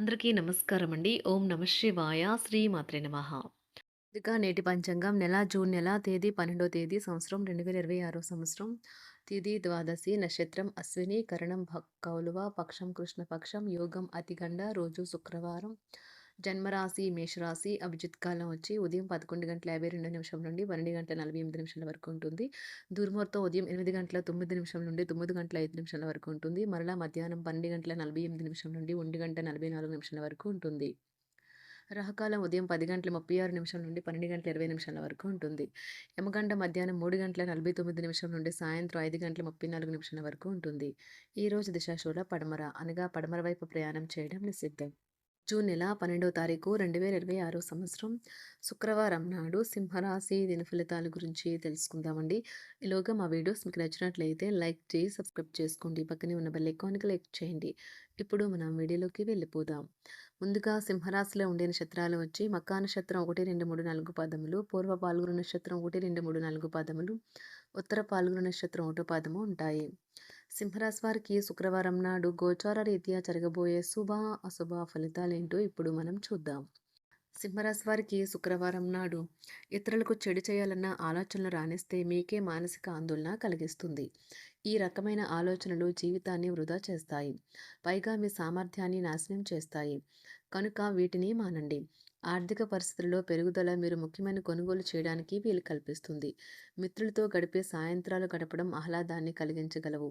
అందరికీ నమస్కారం అండి. ఓం నమః శివాయ. శ్రీ మాత్రే నమః. ఇక నేటి పంచాంగం నెల జూన్ నెల తేదీ 12వ తేదీ సంవత్సరం 2026 సంవత్సరం. తిథి ద్వాదశి, నక్షత్రం అశ్విని, కరణం కౌలువ, పక్షం కృష్ణపక్షం, యోగం అతిగండ, రోజు శుక్రవారం. జన్మరాశి మేషరాశి. అభిజిత్ కాలం వచ్చి ఉదయం 11 గంటల 52 నిమిషం నుండి 12 గంటల 48 నిమిషాల వరకు ఉంటుంది. దుర్ముహూర్తం ఉదయం 8 గంటల 9 నిమిషం నుండి 9 గంటల 5 నిమిషాల వరకు ఉంటుంది. మరలా మధ్యాహ్నం 12 గంటల 48 నిమిషం నుండి 1 గంట 44 నిమిషాల వరకు ఉంటుంది. రాహుకాలం ఉదయం 10 గంటల 36 నిమిషం నుండి 12 గంటల 20 నిమిషాల వరకు ఉంటుంది. యమగంట మధ్యాహ్నం 3 గంటల 49 నిమిషం నుండి సాయంత్రం 5 గంటల 34 నిమిషాల వరకు ఉంటుంది. ఈ రోజు దిశాశూల పడమర, అనగా పడమర వైపు ప్రయాణం చేయడం నిషిద్ధం. జూన్ నెల 12వ తారీఖు 2026 సంవత్సరం శుక్రవారం నాడు సింహరాశి దిన ఫలితాల గురించి తెలుసుకుందామండి. ఈలోగా మా వీడియోస్ మీకు నచ్చినట్లయితే లైక్ చేసి సబ్స్క్రైబ్ చేసుకోండి. పక్కనే ఉన్న బెల్ ఐకాన్ క్లిక్ చేయండి. ఇప్పుడు మనం వీడియోలోకి వెళ్ళిపోదాం. ముందుగా సింహరాశిలో ఉండే నక్షత్రాలు వచ్చి మకా నక్షత్రం 1, 2, 3, 4 పాదములు, పూర్వ పాల్గొన నక్షత్రం 1, 2, 3, 4 పాదములు, ఉత్తర పాల్గొన నక్షత్రం 1 పాదము ఉంటాయి. సింహరాశి వారికి శుక్రవారం నాడు గోచార రీత్యా జరగబోయే శుభ అశుభ ఫలితాలేంటో ఇప్పుడు మనం చూద్దాం. సింహరాశి వారికి శుక్రవారం నాడు ఇతరులకు చెడు చేయాలన్న ఆలోచనలు రాణిస్తే మీకే మానసిక ఆందోళన కలిగిస్తుంది. ఈ రకమైన ఆలోచనలు జీవితాన్ని వృధా చేస్తాయి, పైగా మీ సామర్థ్యాన్ని నాశనం చేస్తాయి. కనుక వీటిని మానండి. ఆర్థిక పరిస్థితుల్లో పెరుగుదల మీరు ముఖ్యమైన కొనుగోలు చేయడానికి వీలు కల్పిస్తుంది. మిత్రులతో గడిపే సాయంత్రాలు గడపడం ఆహ్లాదాన్ని కలిగించగలవు.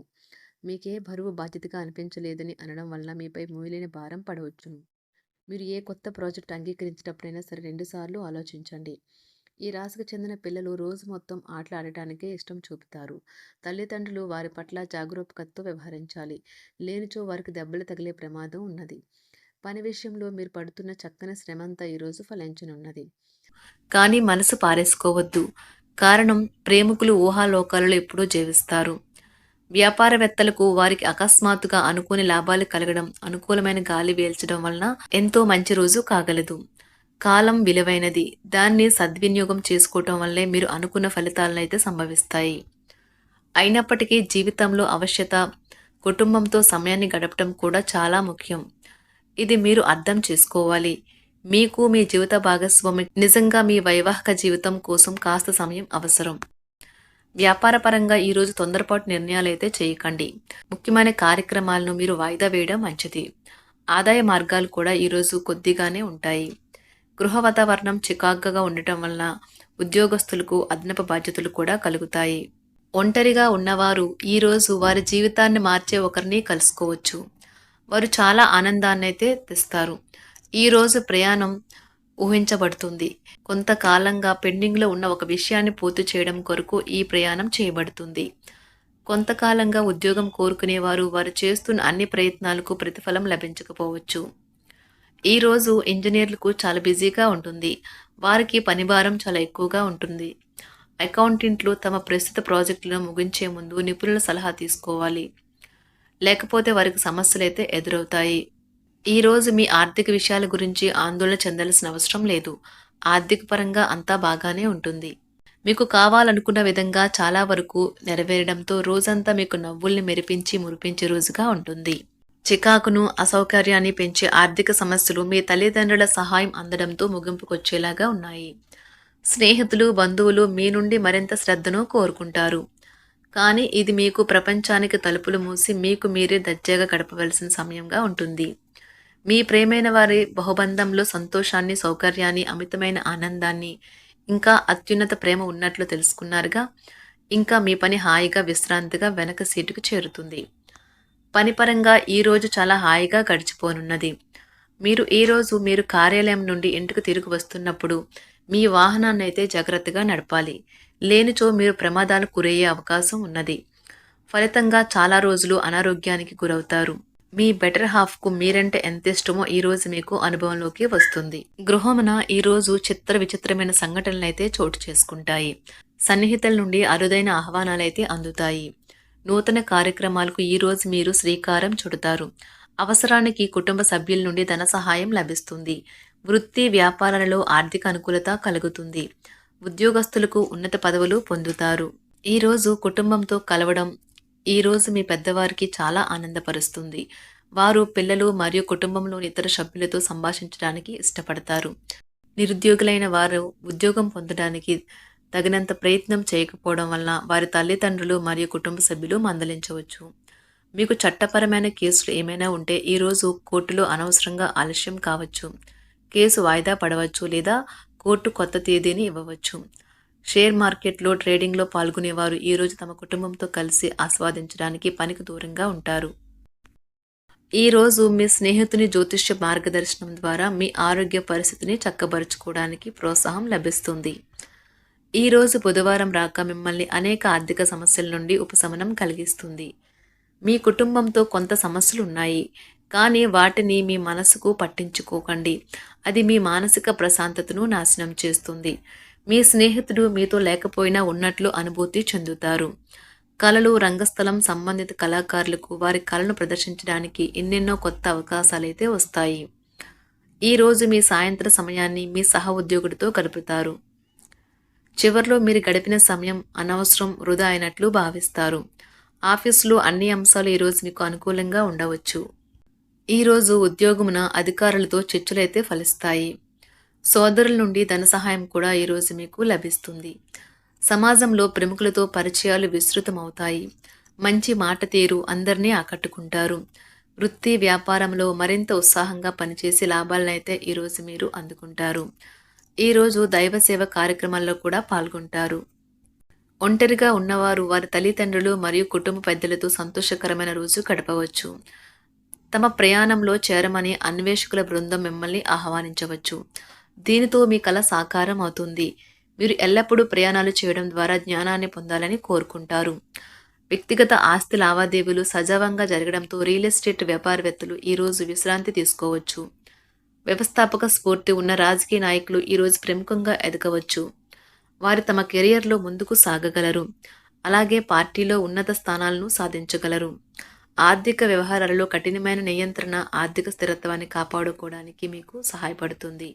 మీకే బరువు బాధ్యతగా అనిపించలేదని అనడం వల్ల మీపై మోయలేని భారం పడవచ్చును. మీరు ఏ కొత్త ప్రాజెక్ట్ అంగీకరించినప్పుడైనా సరే 2 సార్లు ఆలోచించండి. ఈ రాశికి చెందిన పిల్లలు రోజు మొత్తం ఆటలు ఆడటానికే ఇష్టం చూపుతారు. తల్లిదండ్రులు వారి పట్ల జాగరూకతతో వ్యవహరించాలి. లేనిచో వారికి దెబ్బలు తగిలే ప్రమాదం ఉన్నది. పని విషయంలో మీరు పడుతున్న చక్కని శ్రమంతా ఈరోజు ఫలించనున్నది. కానీ మనసు పారేసుకోవద్దు. కారణం, ప్రేమికులు ఊహాలోకాలలో ఎప్పుడూ జీవిస్తారు. వ్యాపారవేత్తలకు వారికి అకస్మాత్తుగా అనుకోని లాభాలు కలగడం, అనుకూలమైన గాలి వీల్చడం వలన ఎంతో మంచి రోజు కాగలదు. కాలం విలువైనది. దాన్ని సద్వినియోగం చేసుకోవటం వల్లే మీరు అనుకున్న ఫలితాలనైతే సంభవిస్తాయి. అయినప్పటికీ జీవితంలో అవశ్యత, కుటుంబంతో సమయాన్ని గడపటం కూడా చాలా ముఖ్యం. ఇది మీరు అర్థం చేసుకోవాలి. మీకు మీ జీవిత భాగస్వామి నిజంగా మీ వైవాహిక జీవితం కోసం కాస్త సమయం అవసరం. వ్యాపారపరంగా ఈరోజు తొందరపాటు నిర్ణయాలైతే చేయకండి. ముఖ్యమైన కార్యక్రమాలను మీరు వాయిదా వేయడం మంచిది. ఆదాయ మార్గాలు కూడా ఈరోజు కొద్దిగానే ఉంటాయి. గృహ వాతావరణం చికాకుగా ఉండటం వల్ల ఉద్యోగస్తులకు అదనపు బాధ్యతలు కూడా కలుగుతాయి. ఒంటరిగా ఉన్నవారు ఈరోజు వారి జీవితాన్ని మార్చే ఒకరిని కలుసుకోవచ్చు. వారు చాలా ఆనందాన్నైతే తెస్తారు. ఈరోజు ప్రయాణం ఊహించబడుతుంది. కొంతకాలంగా పెండింగ్లో ఉన్న ఒక విషయాన్ని పూర్తి చేయడం కొరకు ఈ ప్రయాణం చేయబడుతుంది. కొంతకాలంగా ఉద్యోగం కోరుకునేవారు వారు చేస్తున్న అన్ని ప్రయత్నాలకు ప్రతిఫలం లభించకపోవచ్చు. ఈరోజు ఇంజనీర్లకు చాలా బిజీగా ఉంటుంది. వారికి పనిభారం చాలా ఎక్కువగా ఉంటుంది. అకౌంటెంట్లు తమ ప్రస్తుత ప్రాజెక్టులను ముగించే ముందు నిపుణుల సలహా తీసుకోవాలి. లేకపోతే వారికి సమస్యలైతే ఎదురవుతాయి. ఈరోజు మీ ఆర్థిక విషయాల గురించి ఆందోళన చెందాల్సిన అవసరం లేదు. ఆర్థిక పరంగా అంతా బాగానే ఉంటుంది. మీకు కావాలనుకున్న విధంగా చాలా వరకు నెరవేరడంతో రోజంతా మీకు నవ్వుల్ని మెరిపించి మురిపించే రోజుగా ఉంటుంది. చికాకును, అసౌకర్యాన్ని పెంచే ఆర్థిక సమస్యలు మీ తల్లిదండ్రుల సహాయం అందడంతో ముగింపుకొచ్చేలాగా ఉన్నాయి. స్నేహితులు, బంధువులు మీ నుండి మరింత శ్రద్ధను కోరుకుంటారు. కానీ ఇది మీకు ప్రపంచానికి తలుపులు మూసి మీకు మీరే దర్జాగా గడపవలసిన సమయంగా ఉంటుంది. మీ ప్రేమైన వారి బహుబంధంలో సంతోషాన్ని, సౌకర్యాన్ని, అమితమైన ఆనందాన్ని, ఇంకా అత్యున్నత ప్రేమ ఉన్నట్లు తెలుసుకున్నారుగా. ఇంకా మీ పని హాయిగా విశ్రాంతిగా వెనక సీటుకు చేరుతుంది. పనిపరంగా ఈరోజు చాలా హాయిగా గడిచిపోనున్నది. మీరు కార్యాలయం నుండి ఇంటికి తిరిగి వస్తున్నప్పుడు మీ వాహనాన్ని అయితే జాగ్రత్తగా నడపాలి. లేనిచో మీరు ప్రమాదాలు గురయ్యే అవకాశం ఉన్నది. ఫలితంగా చాలా రోజులు అనారోగ్యానికి గురవుతారు. మీ బెటర్ హాఫ్కు మీరంటే ఎంత ఇష్టమో ఈరోజు మీకు అనుభవంలోకి వస్తుంది. గృహమున ఈరోజు చిత్ర విచిత్రమైన సంఘటనలైతే చోటు చేసుకుంటాయి. సన్నిహితుల నుండి అరుదైన ఆహ్వానాలైతే అందుతాయి. నూతన కార్యక్రమాలకు ఈరోజు మీరు శ్రీకారం చుడతారు. అవసరానికి కుటుంబ సభ్యుల నుండి ధన సహాయం లభిస్తుంది. వృత్తి వ్యాపారాలలో ఆర్థిక అనుకూలత కలుగుతుంది. ఉద్యోగస్తులకు ఉన్నత పదవులు పొందుతారు. ఈరోజు కుటుంబంతో కలవడం ఈరోజు మీ పెద్దవారికి చాలా ఆనందపరుస్తుంది. వారు పిల్లలు మరియు కుటుంబంలోని ఇతర సభ్యులతో సంభాషించడానికి ఇష్టపడతారు. నిరుద్యోగులైన వారు ఉద్యోగం పొందడానికి తగినంత ప్రయత్నం చేయకపోవడం వలన వారి తల్లిదండ్రులు మరియు కుటుంబ సభ్యులు మందలించవచ్చు. మీకు చట్టపరమైన కేసులు ఏమైనా ఉంటే ఈరోజు కోర్టులో అనవసరంగా ఆలస్యం కావచ్చు. కేసు వాయిదా పడవచ్చు లేదా కోర్టు కొత్త తేదీని ఇవ్వవచ్చు. షేర్ మార్కెట్లో ట్రేడింగ్లో పాల్గొనేవారు ఈరోజు తమ కుటుంబంతో కలిసి ఆస్వాదించడానికి పనికి దూరంగా ఉంటారు. ఈరోజు మీ స్నేహితుని జ్యోతిష్య మార్గదర్శనం ద్వారా మీ ఆరోగ్య పరిస్థితిని చక్కబరుచుకోవడానికి ప్రోత్సాహం లభిస్తుంది. ఈరోజు బుధవారం రాక మిమ్మల్ని అనేక ఆర్థిక సమస్యల నుండి ఉపశమనం కలిగిస్తుంది. మీ కుటుంబంతో కొంత సమస్యలు ఉన్నాయి, కానీ వాటిని మీ మనసుకు పట్టించుకోకండి. అది మీ మానసిక ప్రశాంతతను నాశనం చేస్తుంది. మీ స్నేహితుడు మీతో లేకపోయినా ఉన్నట్లు అనుభూతి చెందుతారు. కళలు, రంగస్థలం సంబంధిత కళాకారులకు వారి కళను ప్రదర్శించడానికి ఎన్నెన్నో కొత్త అవకాశాలైతే వస్తాయి. ఈరోజు మీ సాయంత్ర సమయాన్ని మీ సహ ఉద్యోగుడితో గడుపుతారు. చివర్లో మీరు గడిపిన సమయం అనవసరం, వృధా అయినట్లు భావిస్తారు. ఆఫీసులో అన్ని అంశాలు ఈరోజు మీకు అనుకూలంగా ఉండవచ్చు. ఈరోజు ఉద్యోగమున అధికారులతో చర్చలైతే ఫలిస్తాయి. సోదరుల నుండి ధన సహాయం కూడా ఈరోజు మీకు లభిస్తుంది. సమాజంలో ప్రముఖులతో పరిచయాలు విస్తృతమవుతాయి. మంచి మాట తీరు అందరినీ ఆకట్టుకుంటారు. వృత్తి వ్యాపారంలో మరింత ఉత్సాహంగా పనిచేసి లాభాలనైతే ఈరోజు మీరు అందుకుంటారు. ఈరోజు దైవ సేవ కార్యక్రమాల్లో కూడా పాల్గొంటారు. ఒంటరిగా ఉన్నవారు వారి తల్లిదండ్రులు మరియు కుటుంబ పెద్దలతో సంతోషకరమైన రోజు గడపవచ్చు. తమ ప్రయాణంలో చేరమని అన్వేషకుల బృందం మిమ్మల్ని ఆహ్వానించవచ్చు. దీనితో మీ కల సాకారం అవుతుంది. మీరు ఎల్లప్పుడూ ప్రయాణాలు చేయడం ద్వారా జ్ఞానాన్ని పొందాలని కోరుకుంటారు. వ్యక్తిగత ఆస్తి లావాదేవీలు సజావంగా జరగడంతో రియల్ ఎస్టేట్ వ్యాపారవేత్తలు ఈరోజు విశ్రాంతి తీసుకోవచ్చు. వ్యవస్థాపక స్ఫూర్తి ఉన్న రాజకీయ నాయకులు ఈరోజు ప్రముఖంగా ఎదగవచ్చు. వారు తమ కెరియర్లో ముందుకు సాగగలరు. అలాగే పార్టీలో ఉన్నత స్థానాలను సాధించగలరు. ఆర్థిక వ్యవహారాలలో కఠినమైన నియంత్రణ ఆర్థిక స్థిరత్వాన్ని కాపాడుకోవడానికి మీకు సహాయపడుతుంది.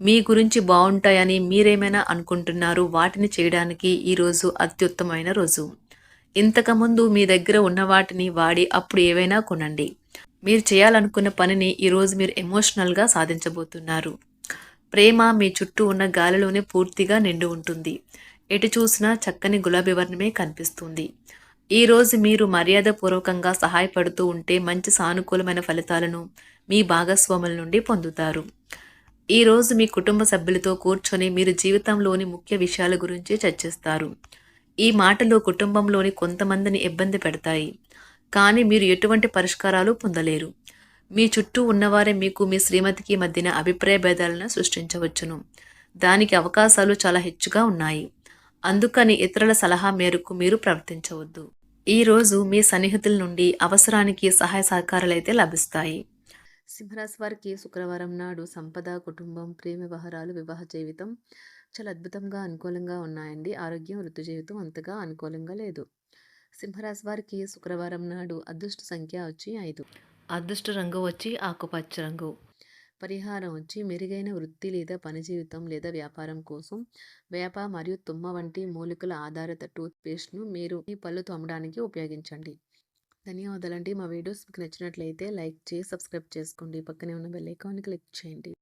మీ గురించి బాగుంటాయని మీరేమైనా అనుకుంటున్నారు, వాటిని చేయడానికి ఈరోజు అత్యుత్తమైన రోజు. ఇంతకుముందు మీ దగ్గర ఉన్న వాటిని వాడి అప్పుడు ఏవైనా కొనండి. మీరు చేయాలనుకున్న పనిని ఈరోజు మీరు ఎమోషనల్గా సాధించబోతున్నారు. ప్రేమ మీ చుట్టూ ఉన్న గాలిలోనే పూర్తిగా నిండి ఉంటుంది. ఎటు చూసినా చక్కని గులాబీ వర్ణమే కనిపిస్తుంది. ఈరోజు మీరు మర్యాదపూర్వకంగా సహాయపడుతూ ఉంటే మంచి సానుకూలమైన ఫలితాలను మీ భాగస్వాముల నుండి పొందుతారు. ఈరోజు మీ కుటుంబ సభ్యులతో కూర్చొని మీరు జీవితంలోని ముఖ్య విషయాల గురించి చర్చిస్తారు. ఈ మాటలు కుటుంబంలోని కొంతమందిని ఇబ్బంది పెడతాయి, కానీ మీరు ఎటువంటి పరిష్కారాలు పొందలేరు. మీ చుట్టూ ఉన్నవారే మీకు మీ శ్రీమతికి మధ్యన అభిప్రాయ భేదాలను సృష్టించవచ్చును. దానికి అవకాశాలు చాలా హెచ్చుగా ఉన్నాయి. అందుకని ఇతరుల సలహా మేరకు మీరు ప్రవర్తించవద్దు. ఈరోజు మీ సన్నిహితుల నుండి అవసరానికి సహాయ సహకారాలైతే లభిస్తాయి. సింహరాశి వారికి శుక్రవారం నాడు సంపద, కుటుంబం, ప్రేమ వ్యవహారాలు, వివాహ జీవితం చాలా అద్భుతంగా అనుకూలంగా ఉన్నాయండి. ఆరోగ్యం, వృత్తి జీవితం అంతగా అనుకూలంగా లేదు. సింహరాశి వారికి శుక్రవారం నాడు అదృష్ట సంఖ్య వచ్చి 5. అదృష్ట రంగు వచ్చి ఆకుపచ్చ రంగు. పరిహారం వచ్చి మెరుగైన వృత్తి లేదా పని జీవితం లేదా వ్యాపారం కోసం వేప మరియు తుమ్మ వంటి మూలికల ఆధారిత టూత్పేస్ట్ను మీరు మీ పళ్ళు తోమడానికి ఉపయోగించండి. ధన్యవాదాలండి. మా వీడియోస్ మీకు నచ్చినట్లయితే లైక్ చేసి సబ్స్క్రైబ్ చేసుకోండి. పక్కనే ఉన్న బెల్ ఐకాన్ని క్లిక్ చేయండి.